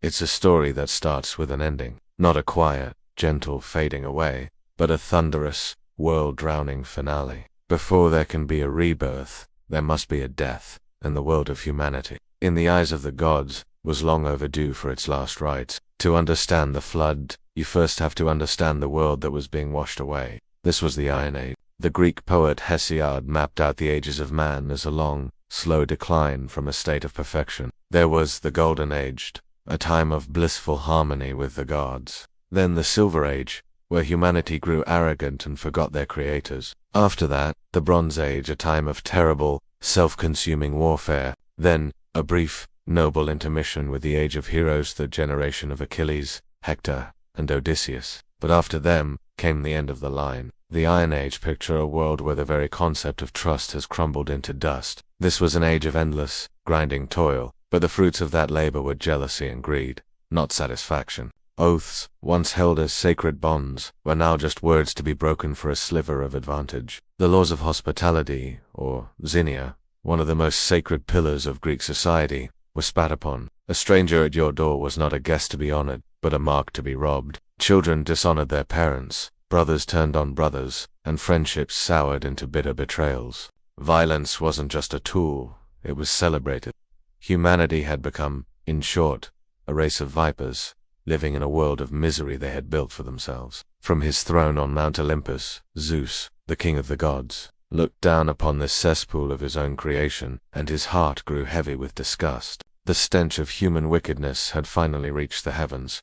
It's a story that starts with an ending, not a quiet, gentle fading away, but a thunderous, world-drowning finale. Before there can be a rebirth, there must be a death, and the world of humanity, in the eyes of the gods, was long overdue for its last rites. To understand the flood, you first have to understand the world that was being washed away. This was the Iron Age. The Greek poet Hesiod mapped out the ages of man as a long, slow decline from a state of perfection. There was the Golden Age, a time of blissful harmony with the gods. Then the Silver Age, where humanity grew arrogant and forgot their creators. After that, the Bronze Age, a time of terrible, self-consuming warfare. Then, a brief, noble intermission with the Age of Heroes, the generation of Achilles, Hector, and Odysseus. But after them, came the end of the line. The Iron Age. Picture a world where the very concept of trust has crumbled into dust. This was an age of endless, grinding toil, but the fruits of that labor were jealousy and greed, not satisfaction. Oaths, once held as sacred bonds, were now just words to be broken for a sliver of advantage. The laws of hospitality, or xenia, one of the most sacred pillars of Greek society, were spat upon. A stranger at your door was not a guest to be honored, but a mark to be robbed. Children dishonored their parents, brothers turned on brothers, and friendships soured into bitter betrayals. Violence wasn't just a tool, it was celebrated. Humanity had become, in short, a race of vipers, living in a world of misery they had built for themselves. From his throne on Mount Olympus, Zeus, the king of the gods, looked down upon this cesspool of his own creation, and his heart grew heavy with disgust. The stench of human wickedness had finally reached the heavens.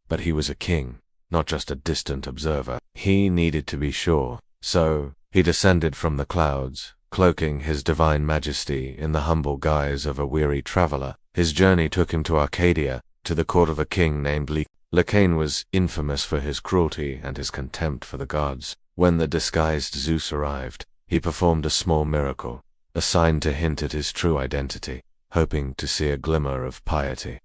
But he was a king, not just a distant observer. He needed to be sure, so he descended from the clouds, cloaking his divine majesty in the humble guise of a weary traveler. His journey took him to Arcadia, to the court of a king named Lycaon was infamous for his cruelty and his contempt for the gods. When the disguised Zeus arrived, he performed a small miracle, a sign to hint at his true identity, hoping to see a glimmer of piety.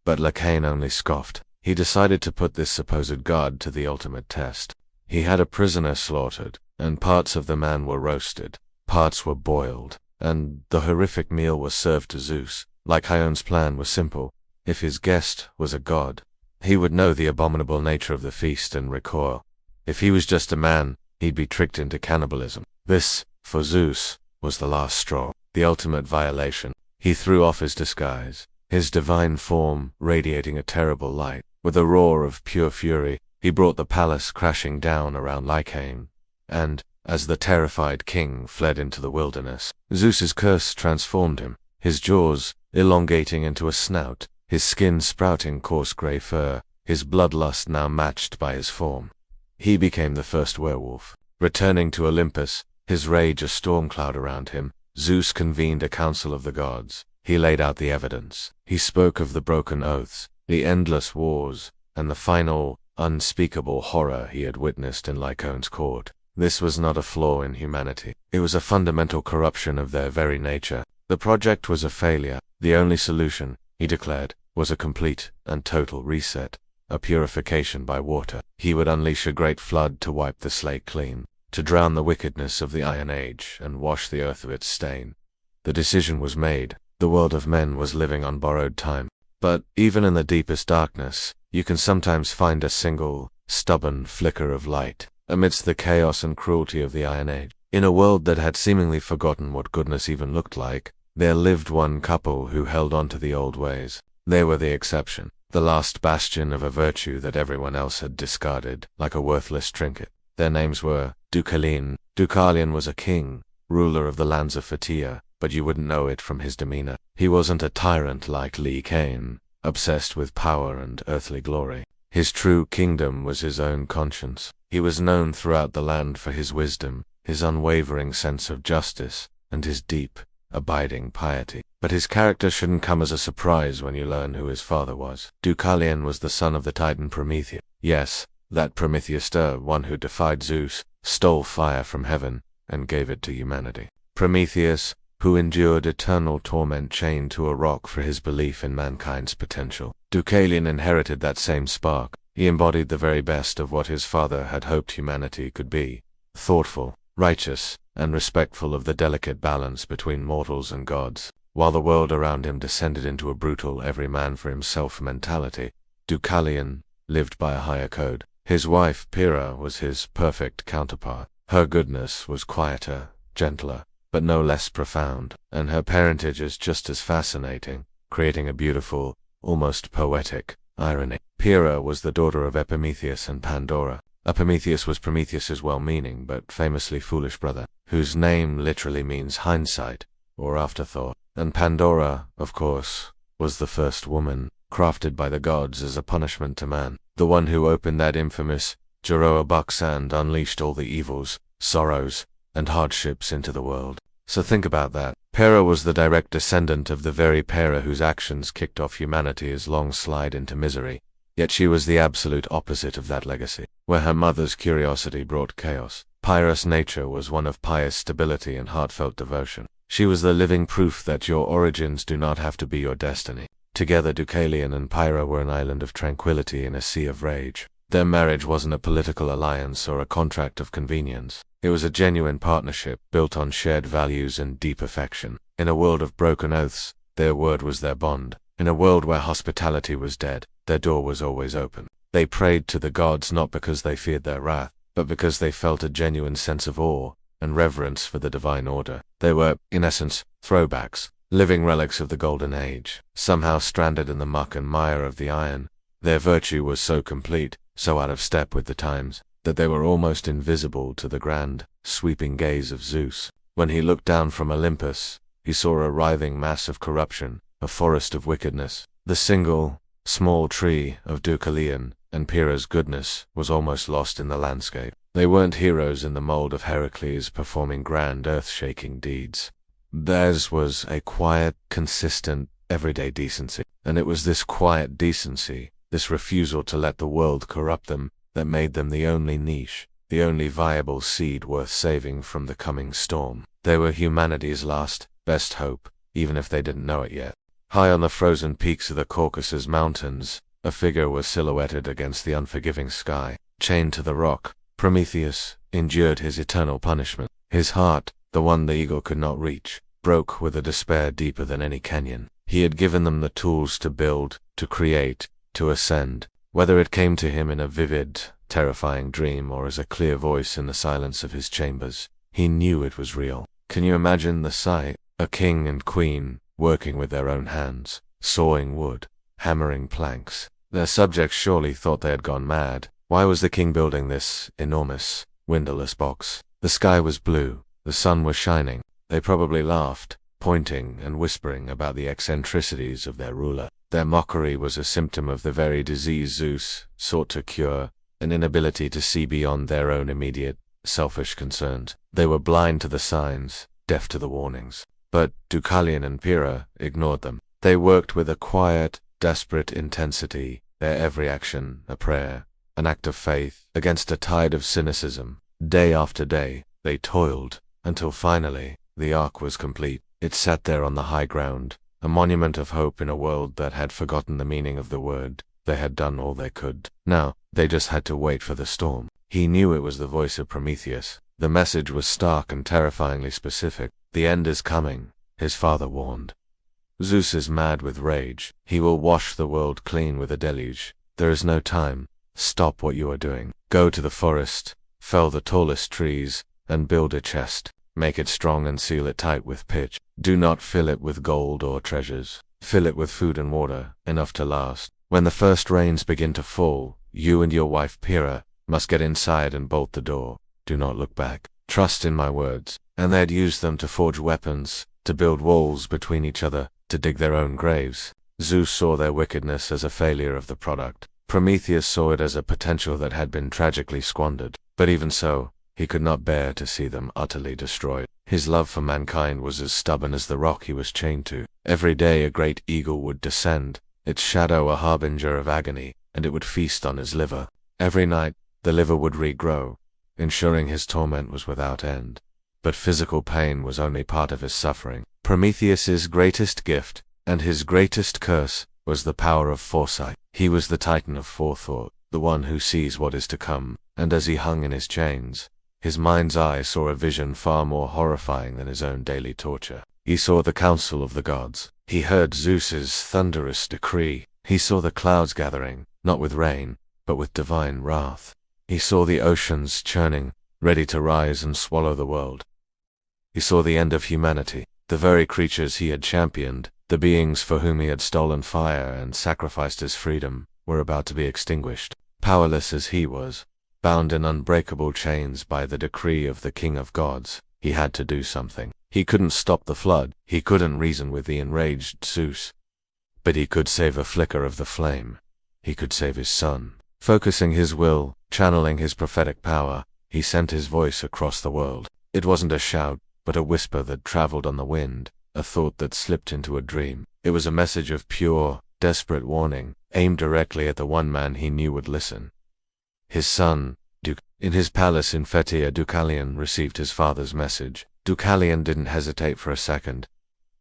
But Lycaon only scoffed. He decided to put this supposed god to the ultimate test. He had a prisoner slaughtered, and parts of the man were roasted, parts were boiled, and the horrific meal was served to Zeus. Lycaon's plan was simple. If his guest was a god, he would know the abominable nature of the feast and recoil. If he was just a man, he'd be tricked into cannibalism. This, for Zeus, was the last straw, the ultimate violation. He threw off his disguise, his divine form radiating a terrible light. With a roar of pure fury, he brought the palace crashing down around Lycaon, and, as the terrified king fled into the wilderness, Zeus's curse transformed him, his jaws elongating into a snout, his skin sprouting coarse gray fur, his bloodlust now matched by his form. He became the first werewolf. Returning to Olympus, his rage a storm cloud around him, Zeus convened a council of the gods. He laid out the evidence. He spoke of the broken oaths, the endless wars, and the final, unspeakable horror he had witnessed in Lycaon's court. This was not a flaw in humanity. It was a fundamental corruption of their very nature. The project was a failure. The only solution, he declared, was a complete and total reset, a purification by water. He would unleash a great flood to wipe the slate clean, to drown the wickedness of the Iron Age and wash the earth of its stain. The decision was made. The world of men was living on borrowed time. But even in the deepest darkness, you can sometimes find a single, stubborn flicker of light, amidst the chaos and cruelty of the Iron Age. In a world that had seemingly forgotten what goodness even looked like, there lived one couple who held on to the old ways. They were the exception, the last bastion of a virtue that everyone else had discarded, like a worthless trinket. Their names were Deucalion. Deucalion was a king, ruler of the lands of Phthia, but you wouldn't know it from his demeanor. He wasn't a tyrant like Lycaon, obsessed with power and earthly glory. His true kingdom was his own conscience. He was known throughout the land for his wisdom, his unwavering sense of justice, and his deep, abiding piety. But his character shouldn't come as a surprise when you learn who his father was. Deucalion was the son of the titan Prometheus. Yes, that Prometheus, one who defied Zeus, stole fire from heaven, and gave it to humanity. Prometheus, who endured eternal torment chained to a rock for his belief in mankind's potential. Deucalion inherited that same spark. He embodied the very best of what his father had hoped humanity could be: thoughtful, righteous, and respectful of the delicate balance between mortals and gods. while the world around him descended into a brutal every man for himself mentality. Deucalion lived by a higher code. His wife, Pyrrha, was his perfect counterpart. Her goodness was quieter, gentler, but no less profound, and her parentage is just as fascinating, creating a beautiful, almost poetic, irony. Pyrrha was the daughter of Epimetheus and Pandora. Epimetheus was Prometheus's well-meaning but famously foolish brother, whose name literally means hindsight, or afterthought. And Pandora, of course, was the first woman, crafted by the gods as a punishment to man, the one who opened that infamous Joroa box and unleashed all the evils, sorrows, and hardships into the world. So think about that. Pyrrha was the direct descendant of the very Pyrrha whose actions kicked off humanity's long slide into misery, yet she was the absolute opposite of that legacy. Where her mother's curiosity brought chaos, Pyrrha's nature was one of pious stability and heartfelt devotion. She was the living proof that your origins do not have to be your destiny. Together, Deucalion and Pyrrha were an island of tranquility in a sea of rage. Their marriage wasn't a political alliance or a contract of convenience. It was a genuine partnership built on shared values and deep affection. In a world of broken oaths, their word was their bond. In a world where hospitality was dead, their door was always open. They prayed to the gods not because they feared their wrath, but because they felt a genuine sense of awe and reverence for the divine order. They were, in essence, throwbacks, living relics of the Golden Age, somehow stranded in the muck and mire of the Iron. Their virtue was so complete, so out of step with the times, that they were almost invisible to the grand, sweeping gaze of Zeus. When he looked down from Olympus, he saw a writhing mass of corruption, a forest of wickedness. The single, small tree of Deucalion and Pyrrha's goodness was almost lost in the landscape. They weren't heroes in the mold of Heracles performing grand earth-shaking deeds. Theirs was a quiet, consistent, everyday decency. And it was this quiet decency, this refusal to let the world corrupt them, that made them the only niche, the only viable seed worth saving from the coming storm. They were humanity's last, best hope, even if they didn't know it yet. High on the frozen peaks of the Caucasus Mountains, a figure was silhouetted against the unforgiving sky. Chained to the rock, Prometheus endured his eternal punishment. His heart, the one the eagle could not reach, broke with a despair deeper than any canyon. He had given them the tools to build, to create, to ascend. Whether it came to him in a vivid, terrifying dream or as a clear voice in the silence of his chambers, he knew it was real. Can you imagine the sight? A king and queen, working with their own hands, sawing wood, hammering planks. Their subjects surely thought they had gone mad. Why was the king building this enormous, windowless box? The sky was blue, the sun was shining. They probably laughed, pointing and whispering about the eccentricities of their ruler. Their mockery was a symptom of the very disease Zeus sought to cure, an inability to see beyond their own immediate, selfish concerns. They were blind to the signs, deaf to the warnings. But Deucalion and Pyrrha ignored them. They worked with a quiet, desperate intensity, their every action a prayer, an act of faith, against a tide of cynicism. Day after day, they toiled, until finally, the ark was complete. It sat there on the high ground, a monument of hope in a world that had forgotten the meaning of the word. They had done all they could. Now, they just had to wait for the storm. He knew it was the voice of Prometheus. The message was stark and terrifyingly specific. The end is coming, his father warned. Zeus is mad with rage. He will wash the world clean with a deluge. There is no time. Stop what you are doing. Go to the forest, fell the tallest trees, and build a chest. Make it strong and seal it tight with pitch. Do not fill it with gold or treasures. Fill it with food and water, enough to last. When the first rains begin to fall, you and your wife Pyrrha must get inside and bolt the door. Do not look back. Trust in my words. And they had used them to forge weapons, to build walls between each other, to dig their own graves. Zeus saw their wickedness as a failure of the product. Prometheus saw it as a potential that had been tragically squandered. But even so, he could not bear to see them utterly destroyed. His love for mankind was as stubborn as the rock he was chained to. Every day a great eagle would descend, its shadow a harbinger of agony, and it would feast on his liver. Every night, the liver would regrow, ensuring his torment was without end. But physical pain was only part of his suffering. Prometheus's greatest gift, and his greatest curse, was the power of foresight. He was the titan of forethought, the one who sees what is to come, and as he hung in his chains, his mind's eye saw a vision far more horrifying than his own daily torture. He saw the council of the gods. He heard Zeus's thunderous decree. He saw the clouds gathering, not with rain, but with divine wrath. He saw the oceans churning, ready to rise and swallow the world. He saw the end of humanity. The very creatures he had championed, the beings for whom he had stolen fire and sacrificed his freedom, were about to be extinguished. Powerless as he was, bound in unbreakable chains by the decree of the King of Gods, he had to do something. He couldn't stop the flood, he couldn't reason with the enraged Zeus. But he could save a flicker of the flame. He could save his son. Focusing his will, channeling his prophetic power, he sent his voice across the world. It wasn't a shout, but a whisper that traveled on the wind, a thought that slipped into a dream. It was a message of pure, desperate warning, aimed directly at the one man he knew would listen. His son, Duke. In his palace in Phthia, Deucalion received his father's message. Deucalion didn't hesitate for a second.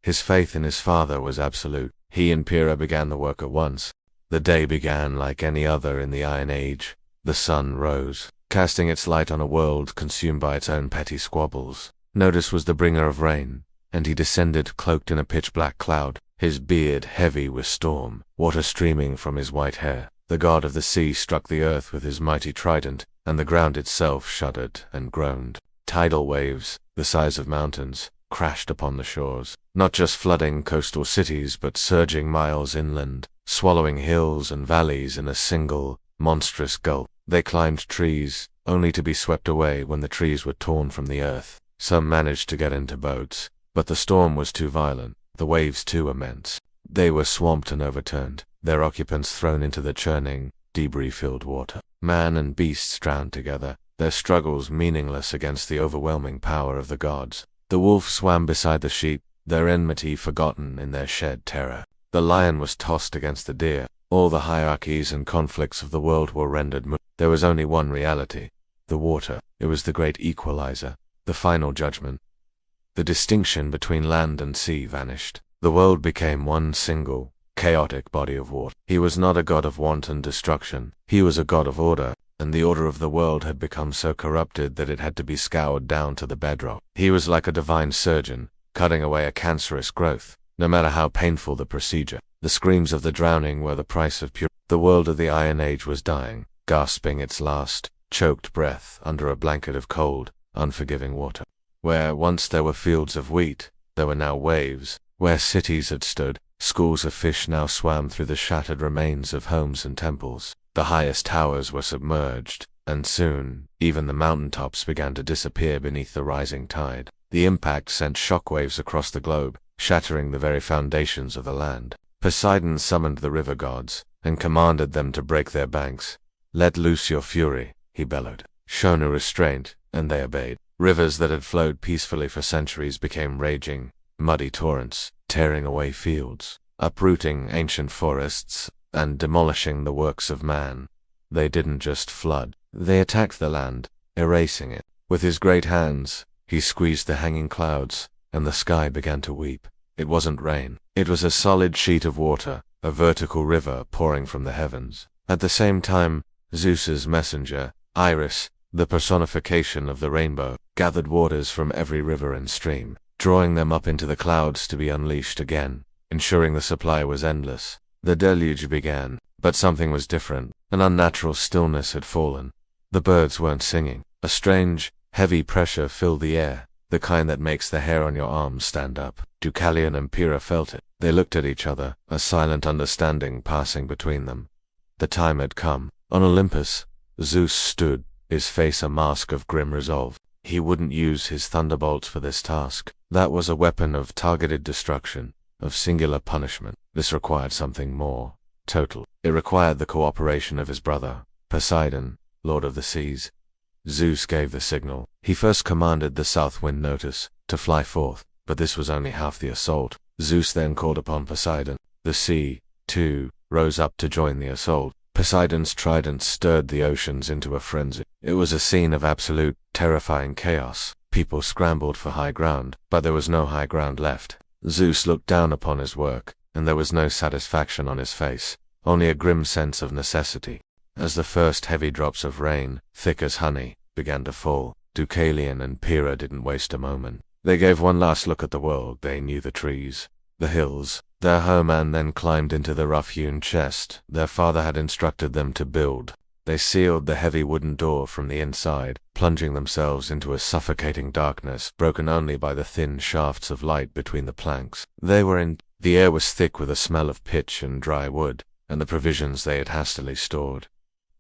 His faith in his father was absolute. He and Pyrrha began the work at once. The day began like any other in the Iron Age. The sun rose, casting its light on a world consumed by its own petty squabbles. Notice was the bringer of rain, and he descended cloaked in a pitch-black cloud, his beard heavy with storm, water streaming from his white hair. The god of the sea struck the earth with his mighty trident, and the ground itself shuddered and groaned. Tidal waves, the size of mountains, crashed upon the shores, not just flooding coastal cities but surging miles inland, swallowing hills and valleys in a single, monstrous gulp. They climbed trees, only to be swept away when the trees were torn from the earth. Some managed to get into boats, but the storm was too violent, the waves too immense. They were swamped and overturned, their occupants thrown into the churning, debris-filled water. Man and beasts drowned together, their struggles meaningless against the overwhelming power of the gods. The wolf swam beside the sheep, their enmity forgotten in their shed terror. The lion was tossed against the deer. All the hierarchies and conflicts of the world were rendered moot. There was only one reality: the water. It was the great equalizer, the final judgment. The distinction between land and sea vanished. The world became one single, chaotic body of water. He was not a god of wanton destruction. He was a god of order, and the order of the world had become so corrupted that it had to be scoured down to the bedrock. He was like a divine surgeon, cutting away a cancerous growth, no matter how painful the procedure. The screams of the drowning were the price of pure. The world of the Iron Age was dying, gasping its last, choked breath under a blanket of cold, unforgiving water. Where once there were fields of wheat, there were now waves. Where cities had stood, schools of fish now swam through the shattered remains of homes and temples. The highest towers were submerged, and soon, even the mountaintops began to disappear beneath the rising tide. The impact sent shockwaves across the globe, shattering the very foundations of the land. Poseidon summoned the river gods, and commanded them to break their banks. "Let loose your fury," he bellowed. "Show no restraint," and they obeyed. Rivers that had flowed peacefully for centuries became raging, muddy torrents, tearing away fields, uprooting ancient forests, and demolishing the works of man. They didn't just flood. They attacked the land, erasing it. With his great hands, he squeezed the hanging clouds, and the sky began to weep. It wasn't rain. It was a solid sheet of water, a vertical river pouring from the heavens. At the same time, Zeus's messenger, Iris, the personification of the rainbow, gathered waters from every river and stream, drawing them up into the clouds to be unleashed again, ensuring the supply was endless. The deluge began, but something was different. An unnatural stillness had fallen. The birds weren't singing. A strange, heavy pressure filled the air, the kind that makes the hair on your arms stand up. Deucalion and Pyrrha felt it. They looked at each other, a silent understanding passing between them. The time had come. On Olympus, Zeus stood, his face a mask of grim resolve. He wouldn't use his thunderbolts for this task. That was a weapon of targeted destruction, of singular punishment. This required something more total. It required the cooperation of his brother, Poseidon, Lord of the Seas. Zeus gave the signal. He first commanded the south wind Notus to fly forth, but this was only half the assault. Zeus then called upon Poseidon. The sea, too, rose up to join the assault. Poseidon's trident stirred the oceans into a frenzy. It was a scene of absolute, terrifying chaos. People scrambled for high ground, but there was no high ground left. Zeus looked down upon his work, and there was no satisfaction on his face, only a grim sense of necessity. As the first heavy drops of rain, thick as honey, began to fall, Deucalion and Pyrrha didn't waste a moment. They gave one last look at the world. They knew the trees, the hills, their home, and then climbed into the rough-hewn chest their father had instructed them to build. They sealed the heavy wooden door from the inside, plunging themselves into a suffocating darkness broken only by the thin shafts of light between the planks. The air was thick with a smell of pitch and dry wood, and the provisions they had hastily stored.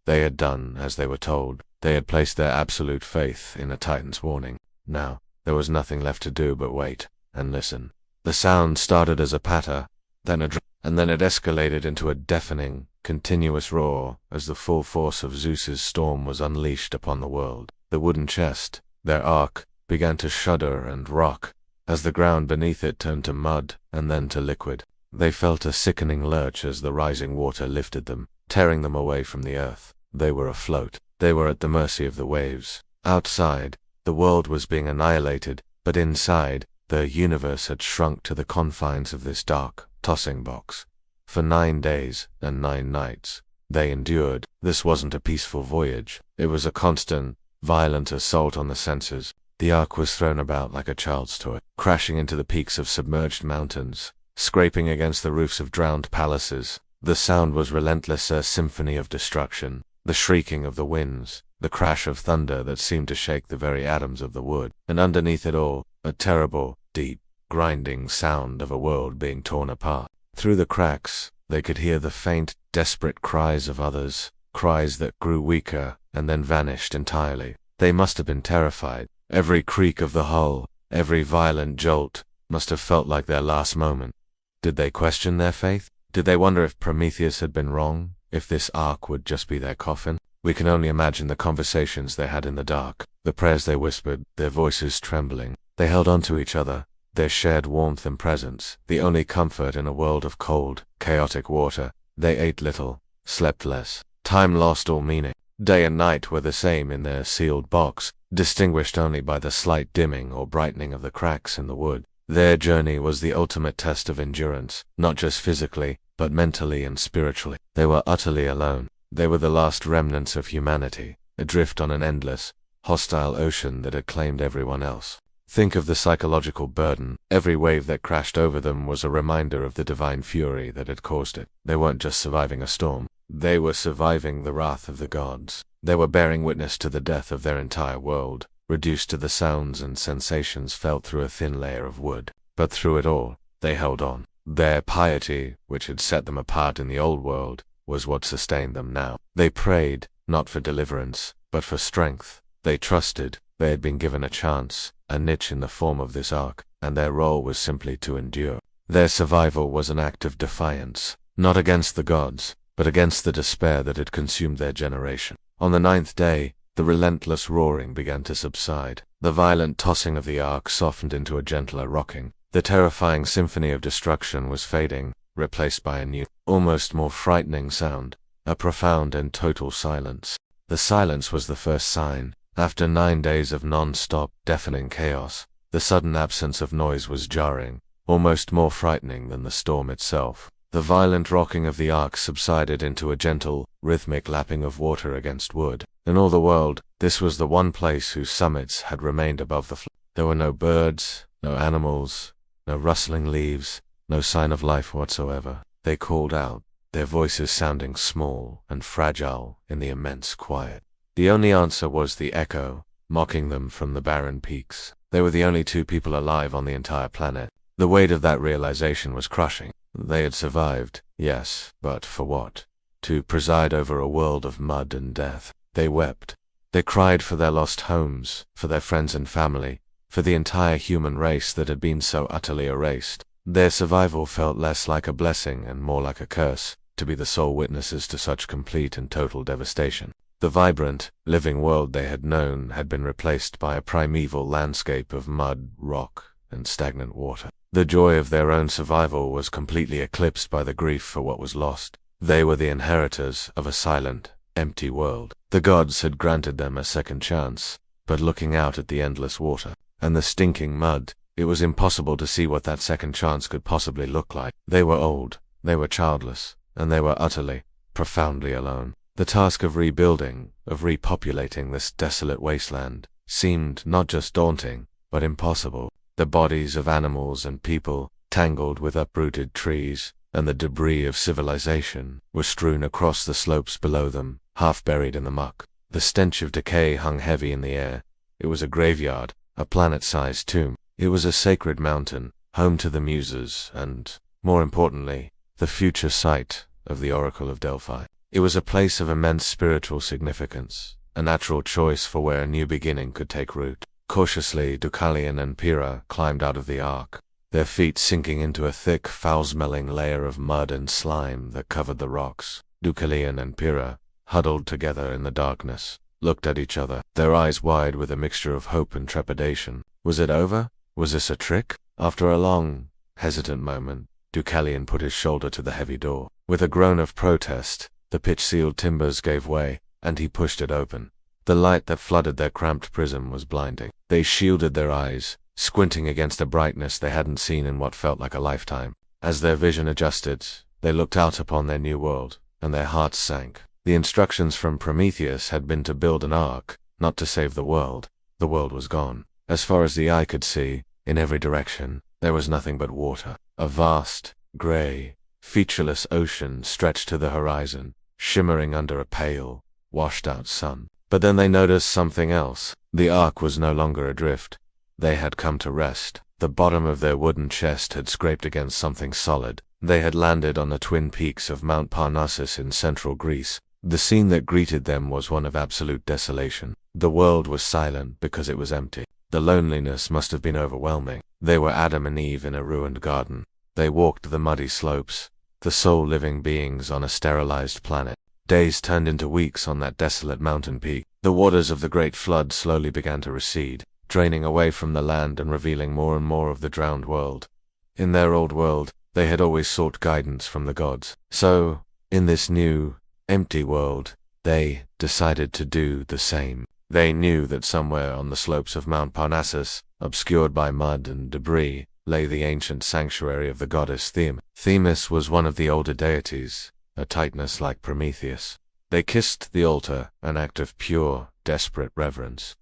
They had done as they were told. They had placed their absolute faith in a Titan's warning. Now, there was nothing left to do but wait and listen. The sound started as a patter, then and then it escalated into a deafening, continuous roar as the full force of Zeus's storm was unleashed upon the world. The wooden chest, their ark, began to shudder and rock as the ground beneath it turned to mud and then to liquid. They felt a sickening lurch as the rising water lifted them, tearing them away from the earth. They were afloat. They were at the mercy of the waves. Outside, the world was being annihilated, but inside, the universe had shrunk to the confines of this dark, tossing box. For 9 days and 9 nights, they endured. This wasn't a peaceful voyage. It was a constant, violent assault on the senses. The ark was thrown about like a child's toy, crashing into the peaks of submerged mountains, scraping against the roofs of drowned palaces. The sound was relentless, a symphony of destruction. The shrieking of the winds, the crash of thunder that seemed to shake the very atoms of the wood, and underneath it all, a terrible, deep, grinding sound of a world being torn apart. Through the cracks, they could hear the faint, desperate cries of others, cries that grew weaker and then vanished entirely. They must have been terrified. Every creak of the hull, every violent jolt, must have felt like their last moment. Did they question their faith? Did they wonder if Prometheus had been wrong? If this ark would just be their coffin? We can only imagine the conversations they had in the dark, the prayers they whispered, their voices trembling. They held on to each other, their shared warmth and presence, the only comfort in a world of cold, chaotic water. They ate little, slept less. Time lost all meaning. Day and night were the same in their sealed box, distinguished only by the slight dimming or brightening of the cracks in the wood. Their journey was the ultimate test of endurance, not just physically, but mentally and spiritually. They were utterly alone. They were the last remnants of humanity, adrift on an endless, hostile ocean that had claimed everyone else. Think of the psychological burden. Every wave that crashed over them was a reminder of the divine fury that had caused it. They weren't just surviving a storm. They were surviving the wrath of the gods. They were bearing witness to the death of their entire world, reduced to the sounds and sensations felt through a thin layer of wood. But through it all, they held on. Their piety, which had set them apart in the old world, was what sustained them now. They prayed, not for deliverance, but for strength. They trusted. They had been given a chance, a niche in the form of this ark, and their role was simply to endure. Their survival was an act of defiance, not against the gods, but against the despair that had consumed their generation. On the 9th day, the relentless roaring began to subside. The violent tossing of the ark softened into a gentler rocking. The terrifying symphony of destruction was fading, replaced by a new, almost more frightening sound, a profound and total silence. The silence was the first sign. After 9 days of non-stop, deafening chaos, the sudden absence of noise was jarring, almost more frightening than the storm itself. The violent rocking of the ark subsided into a gentle, rhythmic lapping of water against wood. In all the world, this was the one place whose summits had remained above the flood. There were no birds, no animals, no rustling leaves, no sign of life whatsoever. They called out, their voices sounding small and fragile in the immense quiet. The only answer was the echo, mocking them from the barren peaks. They were the only 2 people alive on the entire planet. The weight of that realization was crushing. They had survived, yes, but for what? To preside over a world of mud and death. They wept. They cried for their lost homes, for their friends and family, for the entire human race that had been so utterly erased. Their survival felt less like a blessing and more like a curse, to be the sole witnesses to such complete and total devastation. The vibrant, living world they had known had been replaced by a primeval landscape of mud, rock, and stagnant water. The joy of their own survival was completely eclipsed by the grief for what was lost. They were the inheritors of a silent, empty world. The gods had granted them a second chance, but looking out at the endless water and the stinking mud, it was impossible to see what that second chance could possibly look like. They were old, they were childless, and they were utterly, profoundly alone. The task of rebuilding, of repopulating this desolate wasteland, seemed not just daunting, but impossible. The bodies of animals and people, tangled with uprooted trees, and the debris of civilization, were strewn across the slopes below them, half buried in the muck. The stench of decay hung heavy in the air. It was a graveyard, a planet-sized tomb. It was a sacred mountain, home to the Muses and, more importantly, the future site of the Oracle of Delphi. It was a place of immense spiritual significance, a natural choice for where a new beginning could take root. Cautiously, Deucalion and Pyrrha climbed out of the ark, their feet sinking into a thick, foul-smelling layer of mud and slime that covered the rocks. Deucalion and Pyrrha, huddled together in the darkness, looked at each other, their eyes wide with a mixture of hope and trepidation. Was it over? Was this a trick? After a long, hesitant moment, Deucalion put his shoulder to the heavy door. With a groan of protest, the pitch-sealed timbers gave way, and he pushed it open. The light that flooded their cramped prison was blinding. They shielded their eyes, squinting against a brightness they hadn't seen in what felt like a lifetime. As their vision adjusted, they looked out upon their new world, and their hearts sank. The instructions from Prometheus had been to build an ark, not to save the world. The world was gone. As far as the eye could see, in every direction, there was nothing but water. A vast, grey, featureless ocean stretched to the horizon, shimmering under a pale, washed-out sun. But then they noticed something else. The ark was no longer adrift. They had come to rest. The bottom of their wooden chest had scraped against something solid. They had landed on the twin peaks of Mount Parnassus in central Greece. The scene that greeted them was one of absolute desolation. The world was silent because it was empty. The loneliness must have been overwhelming. They were Adam and Eve in a ruined garden. They walked the muddy slopes, the sole living beings on a sterilized planet. Days turned into weeks on that desolate mountain peak. The waters of the Great Flood slowly began to recede, draining away from the land and revealing more and more of the drowned world. In their old world, they had always sought guidance from the gods. So, in this new, empty world, they decided to do the same. They knew that somewhere on the slopes of Mount Parnassus, obscured by mud and debris, lay the ancient sanctuary of the goddess Themis. Themis was one of the older deities, a Titaness like Prometheus. They kissed the altar, an act of pure, desperate reverence.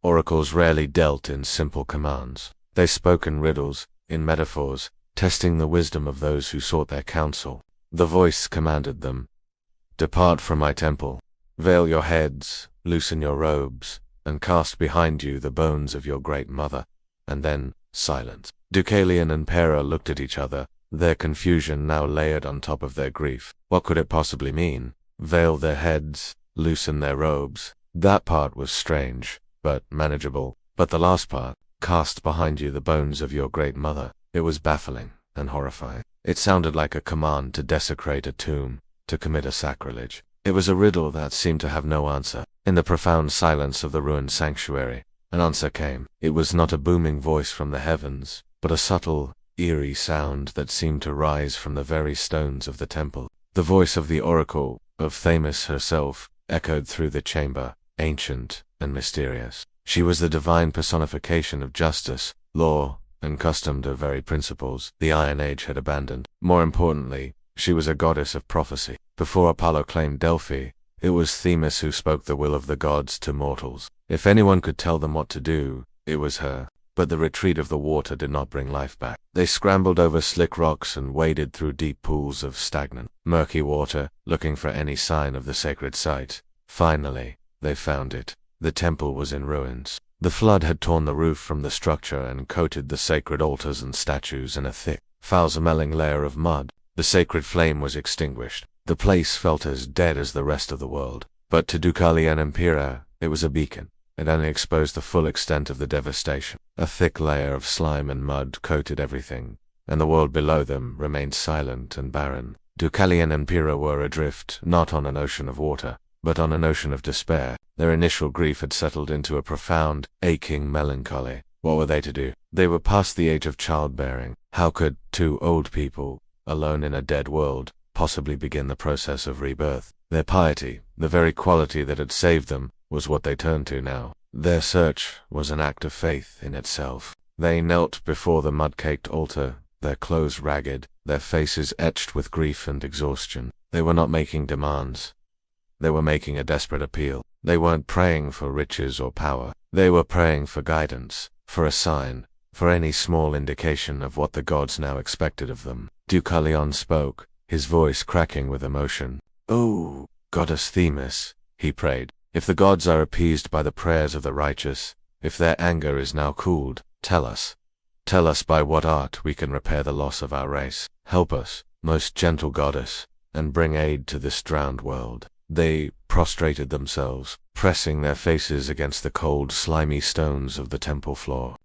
Oracles rarely dealt in simple commands. They spoke in riddles, in metaphors, testing the wisdom of those who sought their counsel. The voice commanded them, "Depart from my temple, veil your heads, loosen your robes, and cast behind you the bones of your great mother." And then, silence. Deucalion and Pyrrha looked at each other, their confusion now layered on top of their grief. What could it possibly mean? Veil their heads, loosen their robes. That part was strange, but manageable. But the last part, cast behind you the bones of your great mother, it was baffling and horrifying. It sounded like a command to desecrate a tomb, to commit a sacrilege. It was a riddle that seemed to have no answer. In the profound silence of the ruined sanctuary, an answer came. It was not a booming voice from the heavens, but a subtle, eerie sound that seemed to rise from the very stones of the temple. The voice of the oracle, of Themis herself, echoed through the chamber, ancient and mysterious. She was the divine personification of justice, law, and custom, the very principles the Iron Age had abandoned. More importantly, she was a goddess of prophecy. Before Apollo claimed Delphi, it was Themis who spoke the will of the gods to mortals. If anyone could tell them what to do, it was her. But the retreat of the water did not bring life back. They scrambled over slick rocks and waded through deep pools of stagnant, murky water, looking for any sign of the sacred site. Finally, they found it. The temple was in ruins. The flood had torn the roof from the structure and coated the sacred altars and statues in a thick, foul-smelling layer of mud. The sacred flame was extinguished. The place felt as dead as the rest of the world. But to Deucalion and Pyrrha, it was a beacon. It only exposed the full extent of the devastation. A thick layer of slime and mud coated everything, and the world below them remained silent and barren. Deucalion and Pyrrha were adrift, not on an ocean of water, but on an ocean of despair. Their initial grief had settled into a profound, aching melancholy. What were they to do? They were past the age of childbearing. How could two old people, alone in a dead world, possibly begin the process of rebirth? Their piety, the very quality that had saved them, was what they turned to now. Their search was an act of faith in itself. They knelt before the mud-caked altar, their clothes ragged, their faces etched with grief and exhaustion. They were not making demands. They were making a desperate appeal. They weren't praying for riches or power. They were praying for guidance, for a sign, for any small indication of what the gods now expected of them. Deucalion spoke, his voice cracking with emotion. "Oh, goddess Themis," he prayed, "if the gods are appeased by the prayers of the righteous, if their anger is now cooled, tell us. Tell us by what art we can repair the loss of our race. Help us, most gentle goddess, and bring aid to this drowned world." They prostrated themselves, pressing their faces against the cold, slimy stones of the temple floor.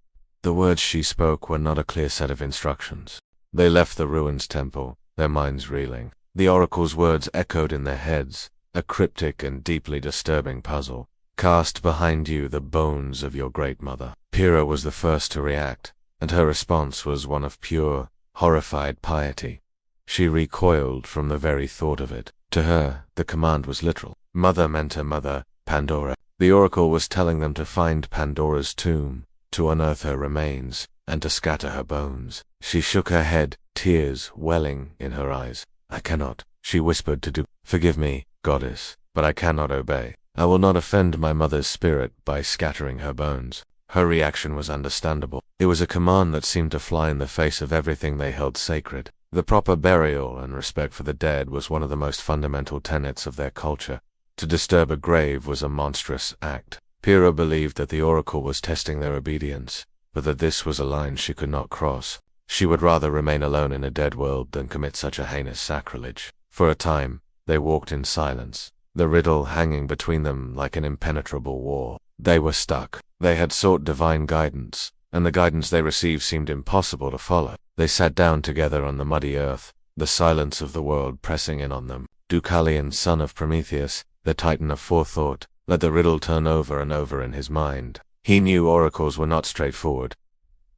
The words she spoke were not a clear set of instructions. They left the ruined temple, their minds reeling. The oracle's words echoed in their heads, a cryptic and deeply disturbing puzzle. "Cast behind you the bones of your great mother." Pyrrha was the first to react, and her response was one of pure, horrified piety. She recoiled from the very thought of it. To her, the command was literal. Mother meant her mother, Pandora. The oracle was telling them to find Pandora's tomb, to unearth her remains, and to scatter her bones. She shook her head, tears welling in her eyes. "I cannot," she whispered to "Forgive me, goddess, but I cannot obey. I will not offend my mother's spirit by scattering her bones." Her reaction was understandable. It was a command that seemed to fly in the face of everything they held sacred. The proper burial and respect for the dead was one of the most fundamental tenets of their culture. To disturb a grave was a monstrous act. Pyrrha believed that the oracle was testing their obedience, but that this was a line she could not cross. She would rather remain alone in a dead world than commit such a heinous sacrilege. For a time, they walked in silence, the riddle hanging between them like an impenetrable wall. They were stuck. They had sought divine guidance, and the guidance they received seemed impossible to follow. They sat down together on the muddy earth, the silence of the world pressing in on them. Deucalion, son of Prometheus, the titan of forethought, let the riddle turn over and over in his mind. He knew oracles were not straightforward.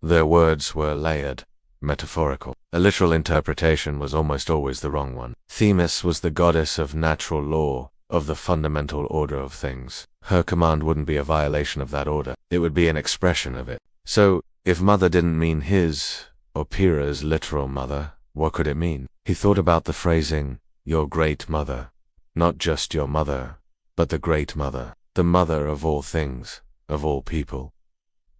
Their words were layered, metaphorical. A literal interpretation was almost always the wrong one. Themis was the goddess of natural law, of the fundamental order of things. Her command wouldn't be a violation of that order. It would be an expression of it. So, if mother didn't mean his, or Pyrrha's literal mother, what could it mean? He thought about the phrasing, "your great mother." Not just your mother, but the great mother, the mother of all things, of all people.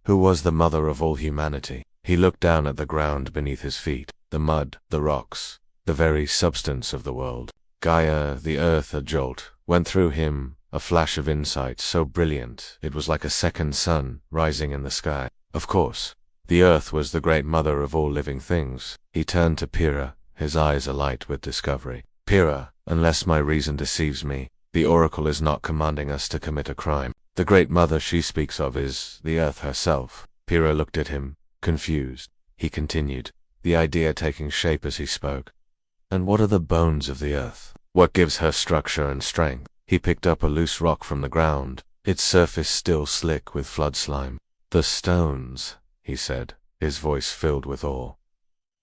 Who was the mother of all humanity? He looked down at the ground beneath his feet, the mud, the rocks, the very substance of the world. Gaia, the earth, a jolt, went through him, a flash of insight so brilliant it was like a second sun rising in the sky. Of course, the earth was the great mother of all living things. He turned to Pyrrha, his eyes alight with discovery. "Pyrrha, unless my reason deceives me, the oracle is not commanding us to commit a crime. The great mother she speaks of is the earth herself." Pyrrha looked at him, confused. He continued, the idea taking shape as he spoke. "And what are the bones of the earth? What gives her structure and strength?" He picked up a loose rock from the ground, its surface still slick with flood slime. "The stones," he said, his voice filled with awe.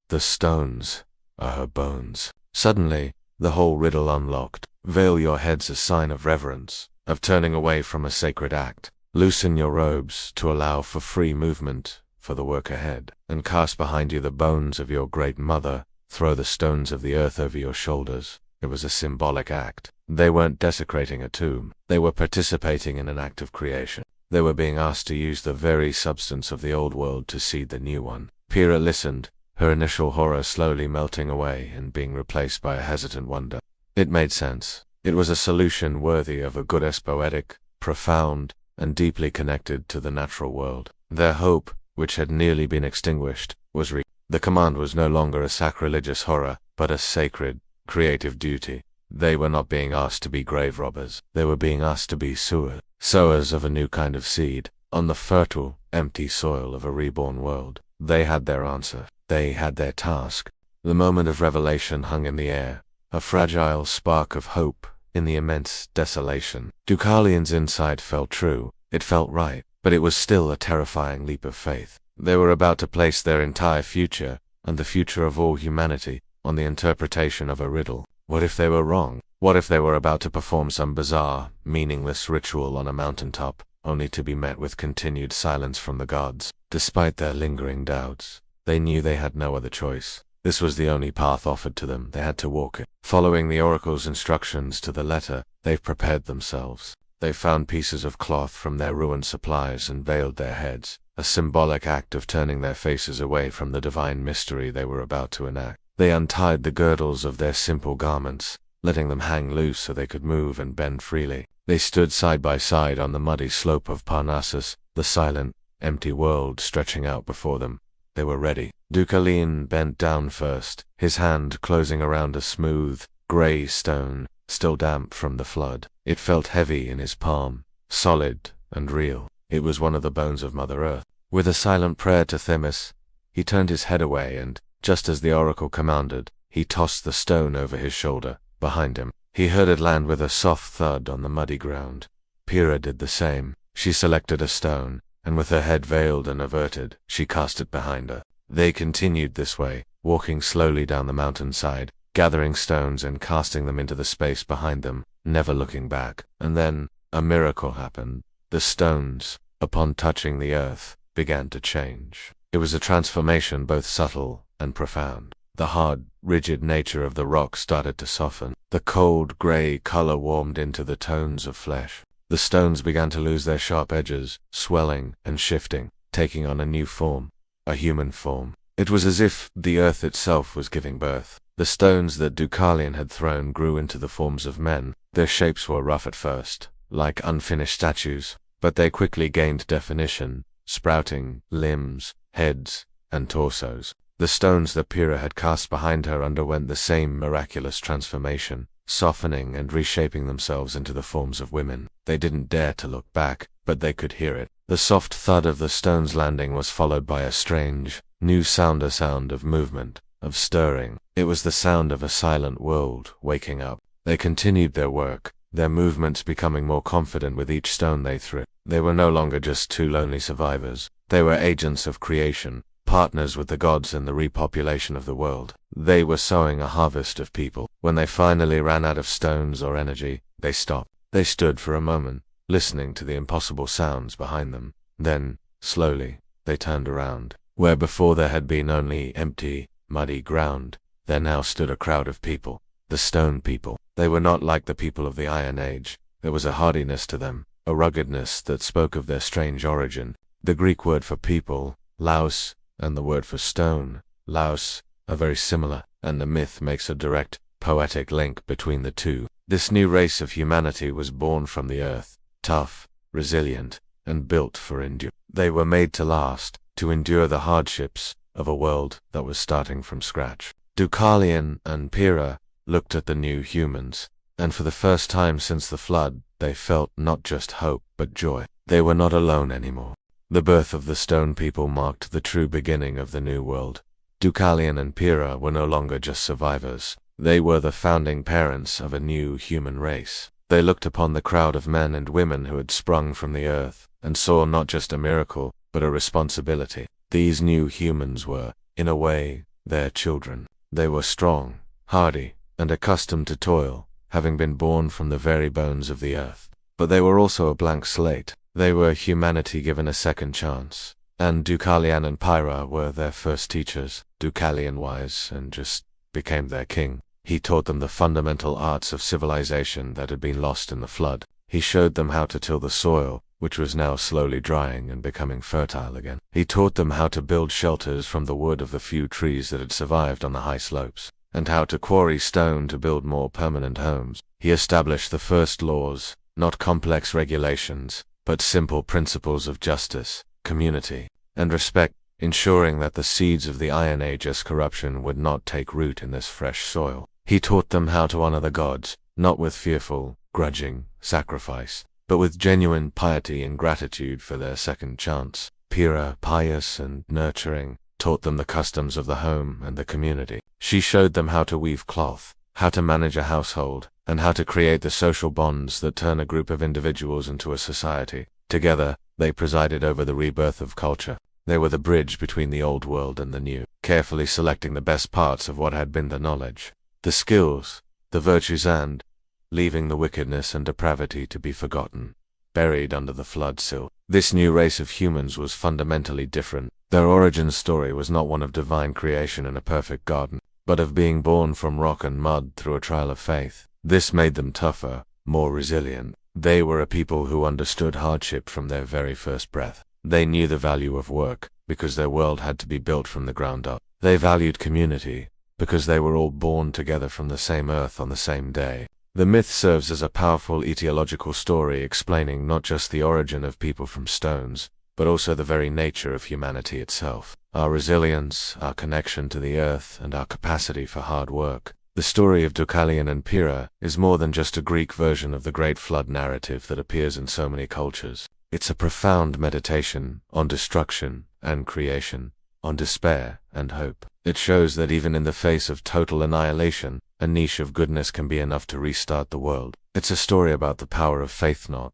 "The stones are her bones." Suddenly, the whole riddle unlocked. Veil your heads, a sign of reverence, of turning away from a sacred act. Loosen your robes to allow for free movement for the work ahead, and cast behind you the bones of your great mother. Throw the stones of the earth over your shoulders. It was a symbolic act. They weren't desecrating a tomb. They were participating in an act of creation. They were being asked to use the very substance of the old world to seed the new one. Pyrrha listened, her initial horror slowly melting away and being replaced by a hesitant wonder. It made sense. It was a solution worthy of a goddess, poetic, profound, and deeply connected to the natural world. Their hope, which had nearly been extinguished, was The command was no longer a sacrilegious horror, but a sacred, creative duty. They were not being asked to be grave robbers. They were being asked to be sowers of a new kind of seed, on the fertile, empty soil of a reborn world. They had their answer. They had their task. The moment of revelation hung in the air, a fragile spark of hope in the immense desolation. Deucalion's insight felt true. It felt right, but it was still a terrifying leap of faith. They were about to place their entire future, and the future of all humanity, on the interpretation of a riddle. What if they were wrong? What if they were about to perform some bizarre, meaningless ritual on a mountaintop, only to be met with continued silence from the gods? Despite their lingering doubts, they knew they had no other choice. This was the only path offered to them. They had to walk it. Following the oracle's instructions to the letter, they prepared themselves. They found pieces of cloth from their ruined supplies and veiled their heads. a symbolic act of turning their faces away from the divine mystery they were about to enact. They untied the girdles of their simple garments, letting them hang loose so they could move and bend freely. They stood side by side on the muddy slope of Parnassus, the silent, empty world stretching out before them. They were ready. Deucalion bent down first, his hand closing around a smooth, grey stone, still damp from the flood. It felt heavy in his palm, solid and real. It was one of the bones of Mother Earth. With a silent prayer to Themis, he turned his head away and, just as the oracle commanded, he tossed the stone over his shoulder, behind him. He heard it land with a soft thud on the muddy ground. Pyrrha did the same. She selected a stone, and with her head veiled and averted, she cast it behind her. They continued this way, walking slowly down the mountainside, gathering stones and casting them into the space behind them, never looking back. And then, a miracle happened. The stones, upon touching the earth, began to change. It was a transformation both subtle and profound. The hard, rigid nature of the rock started to soften. The cold, grey color warmed into the tones of flesh. The stones began to lose their sharp edges, swelling and shifting, taking on a new form, a human form. It was as if the earth itself was giving birth. The stones that Deucalion had thrown grew into the forms of men. Their shapes were rough at first, like unfinished statues, but they quickly gained definition, sprouting limbs, heads, and torsos. The stones that Pyrrha had cast behind her underwent the same miraculous transformation, softening and reshaping themselves into the forms of women. They didn't dare to look back, but they could hear it. The soft thud of the stones landing was followed by a strange, new sound of movement, of stirring. It was the sound of a silent world waking up. They continued their work, their movements becoming more confident with each stone they threw. They were no longer just two lonely survivors. They were agents of creation, partners with the gods in the repopulation of the world. They were sowing a harvest of people. When they finally ran out of stones or energy, they stopped. They stood for a moment, listening to the impossible sounds behind them. Then, slowly, they turned around. Where before there had been only empty, muddy ground, there now stood a crowd of people. The stone people. They were not like the people of the Iron Age. There was a hardiness to them, a ruggedness that spoke of their strange origin. The Greek word for people, laos, and the word for stone, laos, are very similar, and the myth makes a direct, poetic link between the two. This new race of humanity was born from the earth, tough, resilient, and built for endurance. They were made to last, to endure the hardships of a world that was starting from scratch. Deucalion and Pyrrha looked at the new humans, and for the first time since the flood, they felt not just hope but joy. They were not alone anymore. The birth of the stone people marked the true beginning of the new world. Deucalion and Pyrrha were no longer just survivors. They were the founding parents of a new human race. They looked upon the crowd of men and women who had sprung from the earth, and saw not just a miracle, but a responsibility. These new humans were, in a way, their children. They were strong, hardy, and accustomed to toil, having been born from the very bones of the earth. But they were also a blank slate. They were humanity given a second chance. And Deucalion and Pyrrha were their first teachers. Deucalion wise and just became their king. He taught them the fundamental arts of civilization that had been lost in the flood. He showed them how to till the soil, which was now slowly drying and becoming fertile again. He taught them how to build shelters from the wood of the few trees that had survived on the high slopes, and how to quarry stone to build more permanent homes. He established the first laws, not complex regulations, but simple principles of justice, community, and respect, ensuring that the seeds of the Iron Age's corruption would not take root in this fresh soil. He taught them how to honor the gods, not with fearful, grudging sacrifice, but with genuine piety and gratitude for their second chance. Pyrrha, pious and nurturing, taught them the customs of the home and the community. She showed them how to weave cloth, how to manage a household, and how to create the social bonds that turn a group of individuals into a society. Together, they presided over the rebirth of culture. They were the bridge between the old world and the new, carefully selecting the best parts of what had been the knowledge, the skills, the virtues, and leaving the wickedness and depravity to be forgotten, buried under the flood sill. This new race of humans was fundamentally different. Their origin story was not one of divine creation in a perfect garden, but of being born from rock and mud through a trial of faith. This made them tougher, more resilient. They were a people who understood hardship from their very first breath. They knew the value of work, because their world had to be built from the ground up. They valued community, because they were all born together from the same earth on the same day. The myth serves as a powerful etiological story explaining not just the origin of people from stones, but also the very nature of humanity itself. Our resilience, our connection to the earth, and our capacity for hard work. The story of Deucalion and Pyrrha is more than just a Greek version of the Great Flood narrative that appears in so many cultures. It's a profound meditation on destruction and creation, on despair and hope. It shows that even in the face of total annihilation, a niche of goodness can be enough to restart the world. It's a story about the power of faith, not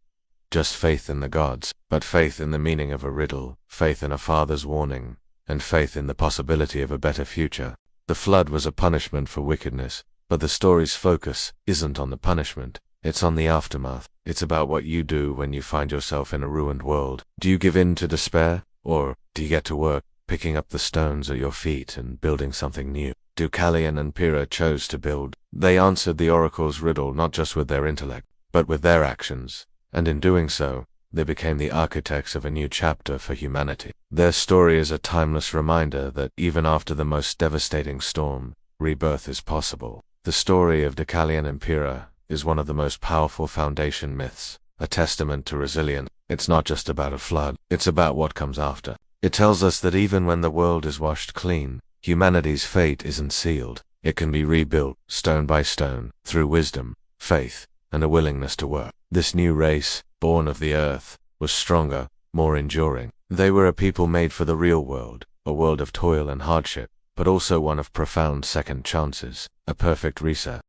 just faith in the gods, but faith in the meaning of a riddle, faith in a father's warning, and faith in the possibility of a better future. The flood was a punishment for wickedness, but the story's focus isn't on the punishment, it's on the aftermath. It's about what you do when you find yourself in a ruined world. Do you give in to despair, or do you get to work, picking up the stones at your feet and building something new? Deucalion and Pyrrha chose to build. They answered the oracle's riddle not just with their intellect, but with their actions, and in doing so, they became the architects of a new chapter for humanity. Their story is a timeless reminder that even after the most devastating storm, rebirth is possible. The story of Deucalion and Pyrrha is one of the most powerful foundation myths, a testament to resilience. It's not just about a flood, it's about what comes after. It tells us that even when the world is washed clean, humanity's fate isn't sealed. It can be rebuilt, stone by stone, through wisdom, faith, and a willingness to work. This new race, born of the earth, was stronger, more enduring. They were a people made for the real world, a world of toil and hardship, but also one of profound second chances, a perfect reset.